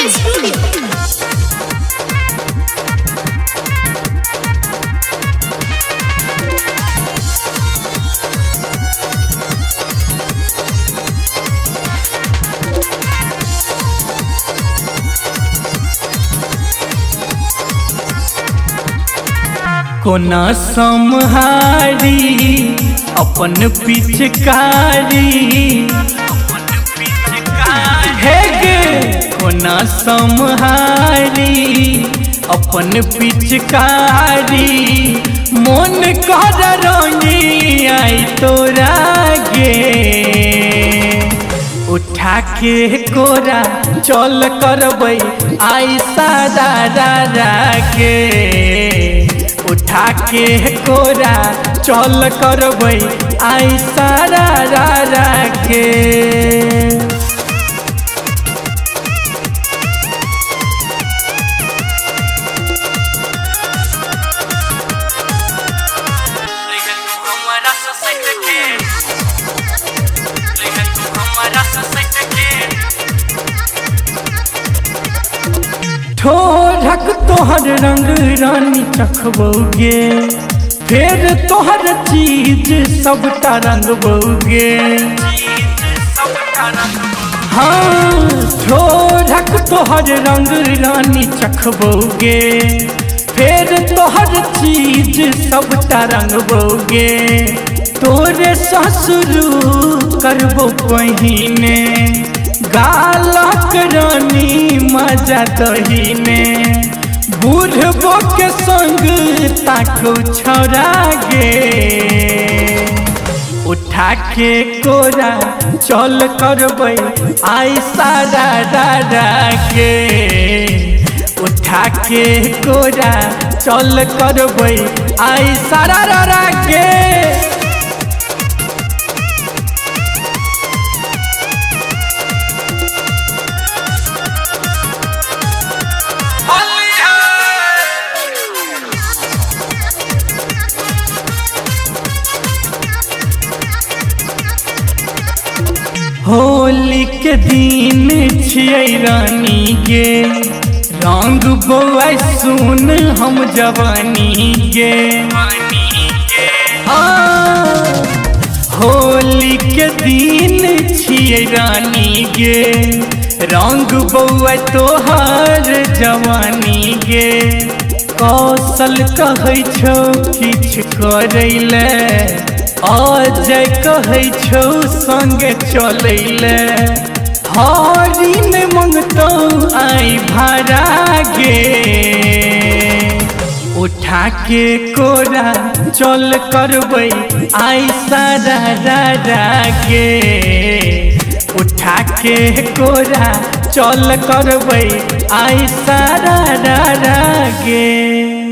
Studio. कोना सम्हारी अपन पिचकारी हे गे कोना सम्हारी अपन पिचकारी मन कर रंगी आई तोरा गे उठा के कोरा चल करबै आई सादा दादा के उठा के कोरा चल करबै आई सारा रारा के ठोरक तोहर रंग रानी चखबोगे फिर तोहर चीज सबटा रंगबोगे हाँ ठोरक तोहर रंग रानी चखबोगे फिर तोहर चीज सबटा रंगबोगे तोरे ससुरु करबो पहिने गालक रानी मजा दहीने बूढ़बो के संग ताको छोड़ा गे उठा के कोरा चल करबै आई सारा दादा के उठा के कोरा चल करबै आई सारा दादा के होली के दिन छियै रानी गे रंग बौआ सुन हम जवानी गे होली के दिन छियै रानी गे रंग बौआ तोहर जवानी गे कौशल कहै छौ किछ करैले अजय कहै छौ संगे चलैले हरिन मंगतौ आई भाड़ा गे उठा के कोरा चल करबै आई सारा रारा गे उठा के कोरा चल करबै आई सारा रारा गे।